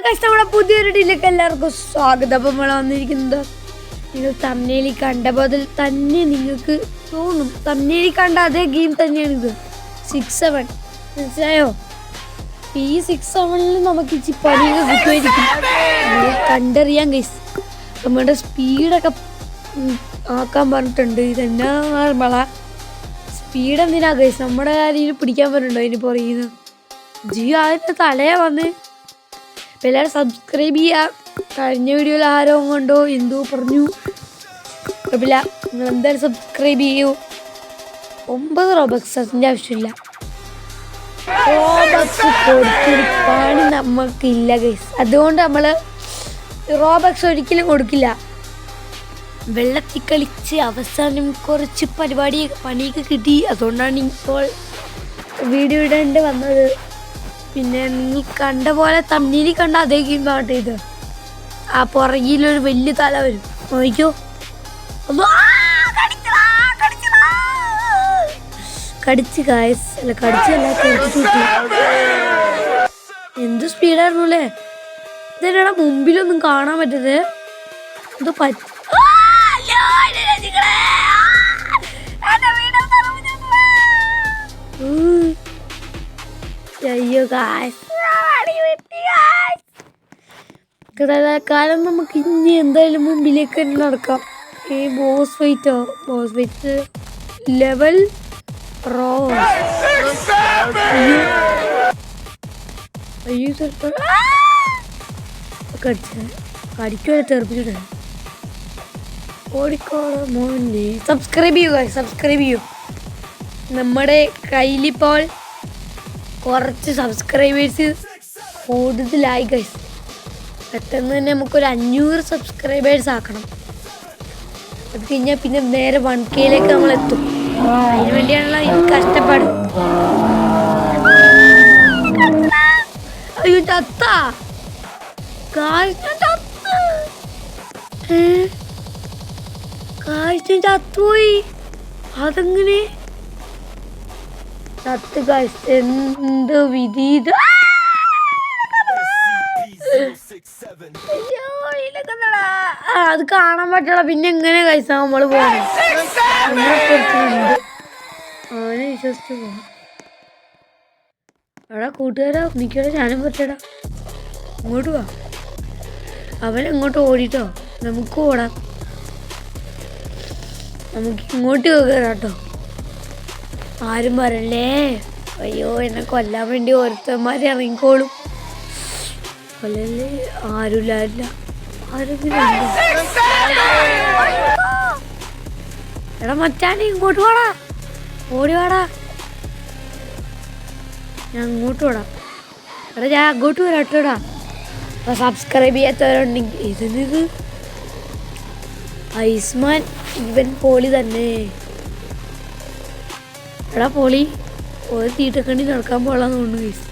നമ്മുടെ പുതിയൊരു ഡീലേക്ക് എല്ലാവർക്കും സ്വാഗതം. അപ്പം നമ്മൾ വന്നിരിക്കുന്നത് നിങ്ങൾ തമ്മിൽ കണ്ടപ്പോൾ അതിൽ തന്നെ നിങ്ങൾക്ക് തോന്നും, തമ്മിൽ കണ്ട അതേ ഗെയിം തന്നെയാണിത്. 6-7 മനസ്സിലായോ? ഈ 6-7 നമുക്ക് ഇച്ചി പണിയൊക്കെ കിട്ടുമായിരിക്കും, കണ്ടറിയാം ഗൈസ്. നമ്മുടെ സ്പീഡൊക്കെ ആക്കാൻ പറഞ്ഞിട്ടുണ്ട്. ഇതെന്നാ സ്പീഡ് എന്തിനാ ഗൈസ്? നമ്മുടെ കാര്യം പിടിക്കാൻ പറഞ്ഞിട്ടുണ്ടോ അതിന് പുറകിന്ന്? ജിയോ അതിൻ്റെ തലയെ വന്ന് എല്ലാവരും സബ്സ്ക്രൈബ് ചെയ്യുക. കഴിഞ്ഞ വീഡിയോയിൽ ആരോ കൊണ്ടോ എന്തോ പറഞ്ഞു, കുഴപ്പമില്ല, നിങ്ങൾ എന്തായാലും സബ്സ്ക്രൈബ് ചെയ്യൂ. 9 റോബക്സ് അതിൻ്റെ ആവശ്യമില്ല. റോബക്സ് കൊടുത്തൊരു പണി നമുക്കില്ല ഗൈസ്. അതുകൊണ്ട് നമ്മൾ റോബക്സ് ഒരിക്കലും കൊടുക്കില്ല. വെള്ളത്തിൽ കളിച്ച് അവസാനം കുറച്ച് പണിയൊക്കെ കിട്ടി. അതുകൊണ്ടാണ് ഇപ്പോൾ വീഡിയോ ഇടേണ്ടി വന്നത്. പിന്നെ നിങ്ങൾ കണ്ട പോലെ തമ്മിൽ കണ്ട അതേ ഗെയിം ആവട്ടെ ഇത്. ആ പുറകിലൊരു വലിയ തല വരും, നോക്കിക്കോ. കടിച്ച് കായസ് അല്ല, കടിച്ചല്ല, എന്ത് സ്പീഡായിരുന്നു അല്ലേ? ഇതെന്നാ മുമ്പിലൊന്നും കാണാൻ പറ്റത്? ഇത് അയ്യോ തൽക്കാലം നമുക്ക് ഇനി എന്തായാലും മുമ്പിലേക്ക് തന്നെ നടക്കാം. ഈ ബോസ് ഫൈറ്റ് ലെവൽ കടിക്കുവരെ തെറിപ്പിച്ചിട്ട് ഓടിക്കോളെ മോനെ. സബ്സ്ക്രൈബ് ചെയ്യൂ. നമ്മുടെ കയ്യിലിപ്പോൾ കുറച്ച് സബ്സ്ക്രൈബേഴ്സ് കൂടുതലായി ഗൈസ്. പെട്ടെന്ന് തന്നെ നമുക്കൊരു 500 സബ്സ്ക്രൈബേഴ്സ് ആക്കണം. അത് കഴിഞ്ഞാൽ പിന്നെ നേരെ 1K നമ്മൾ എത്തും. അതിന് വേണ്ടിയാണല്ലോ ഈ കഷ്ടപ്പാട്. അയ്യോ ചത്താ ചത്തുപോയി. അതെങ്ങനെ ചത്ത് ഗൈസ്? എന്ത് വിധി! അത് കാണാൻ പറ്റണ. പിന്നെ എങ്ങനെ ഗൈസ് നമ്മള് പോകണം? അവനെ വിശ്വസിച്ച് പോകണം. എടാ കൂട്ടുകാരാ, നിക്കടാ, ഞാനും പറ്റടാ. ഇങ്ങോട്ട് വാ. അവനെങ്ങോട്ട് ഓടിട്ടോ, നമുക്ക് ഓടാം. നമുക്ക് ഇങ്ങോട്ട് കേറാട്ടോ. ആരും പറയല്ലേ. അയ്യോ, എന്നെ കൊല്ലാൻ വേണ്ടി ഓരോരുത്തന്മാരെ ഇറങ്ങിക്കോളും. കൊല്ലല്ലേ, ആരുമില്ല. എടാ മച്ചാനെ, ഇങ്ങോട്ട് വാടാ, ഓടി വാടാ. ഞാൻ ഇങ്ങോട്ട് ഓടാം. എടാ ഞാൻ അങ്ങോട്ട് വരാട്ടോടാ. അപ്പൊ സബ്സ്ക്രൈബ് ചെയ്യാത്തവരുണ്ടെങ്കിൽ ഇത് ഐസ്മാൻ ഇവൻ പോളി തന്നെ. എടാ പോളി, ഒരു തീറ്റക്കണ്ടി നടക്കാൻ പോളാന്ന് തോന്നുന്നു ഗൈസ്.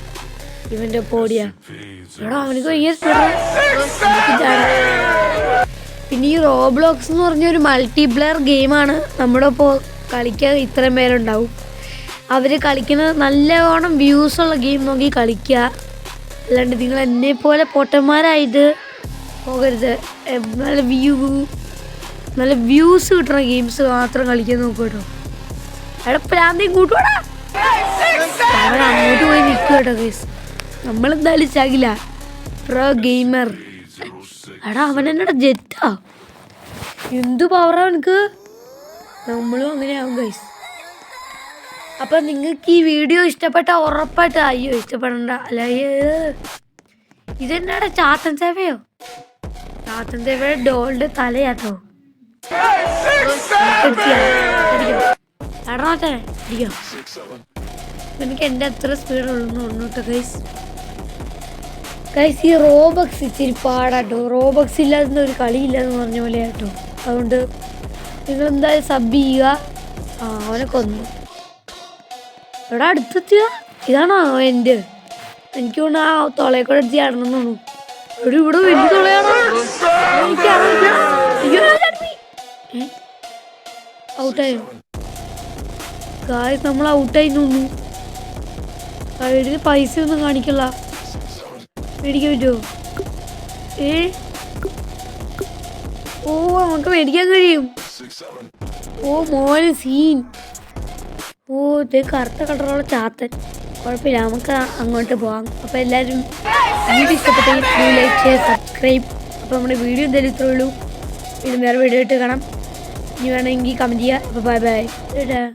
ഇവന്റെ പോടിയാ. എടാ അവനക്ക് ഭയങ്കര പിന്നെ ഈ റോബ്ലോക്സ് എന്ന് പറഞ്ഞൊരു മൾട്ടിപ്ലെയർ ഗെയിമാണ്. നമ്മുടെ ഇപ്പോൾ കളിക്കാൻ ഇത്രയും പേരുണ്ടാവും. അവർ കളിക്കുന്നത് നല്ലവണ്ണം വ്യൂസുള്ള ഗെയിം നോക്കി കളിക്കുക. അല്ലാണ്ട് നിങ്ങൾ എന്നെ പോലെ പൊട്ടന്മാരായിട്ട് പോകരുത്. നല്ല വ്യൂസ് കിട്ടുന്ന ഗെയിംസ് മാത്രം കളിക്കാൻ നോക്കുക കേട്ടോ. എടാ പ്രാന്തി കൂട്ടുവാടാ. അവൻ അങ്ങോട്ട് പോയി നിൽക്കുക കേട്ടോ ഗൈസ്. നമ്മളെന്തായാലും ചാകില്ല. Pro gamer. എടാ അവൻ എന്നടാ ജെറ്റാ, എന്തു പവറാ അവനക്ക്. നമ്മളും അങ്ങനെ ആവും ഗൈസ്. അപ്പം നിങ്ങൾക്ക് ഈ വീഡിയോ ഇഷ്ടപ്പെട്ട ഉറപ്പായിട്ട് അയ്യോ ഇഷ്ടപ്പെടണ്ട. അല്ല ഇതെന്നാടാ ചാത്തൻ സേവയോ? ചാത്തൻ സേവയുടെ ഡോളിൻ്റെ തലയാട്ടോ. എനിക്ക് എൻ്റെ അത്ര സ്പീഡുള്ളൂ ഒന്നോട്ടോ ഗൈസ്. ഈ റോബക്സ് ഇച്ചിരി പാടാട്ടോ. റോബക്സ് ഇല്ലാതെ ഒരു കളിയില്ലെന്ന് പറഞ്ഞ പോലെ ആട്ടോ. അതുകൊണ്ട് നിങ്ങൾ എന്തായാലും സബ് ചെയ്യുക. അവനെ കൊന്നു. എവിടെ അടുത്തെത്തിയ ഇതാണോ എൻ്റെ? എനിക്ക് തോന്നുന്നു ആ തുളയെ കൂടെ എടുത്ത് ചാടണം തോന്നുന്നു. ഇവിടെ വലിയ തുളയാണോ? ഔട്ടായോ ഗായ്സ്? നമ്മൾ ഔട്ടായി തോന്നുന്നു. സൈഡിൽ പൈസ ഒന്നും കാണിക്കല്ല. മേടിക്കാൻ പറ്റുമോ? ഓ നമുക്ക് മേടിക്കാൻ കഴിയും. ഓ മോന് സീൻ. ഓ ഇത് കറുത്ത കളറുള്ള ചാത്തൻ. കുഴപ്പമില്ല, നമുക്ക് അങ്ങോട്ട് പോകാം. അപ്പോൾ എല്ലാവരും വീഡിയോ ഇഷ്ടപ്പെട്ടെങ്കിൽ ലൈക്ക് ചെയ്യുക, സബ്സ്ക്രൈബ്. അപ്പോൾ നമ്മുടെ വീഡിയോ എന്തായാലും ഇത്രയേ ഉള്ളൂ. ഇത് വേറെ വീഡിയോ ആയിട്ട് കാണാം. ഇനി വേണമെങ്കിൽ കമൻറ്റ് ചെയ്യുക. അപ്പോൾ ബൈ ബൈ.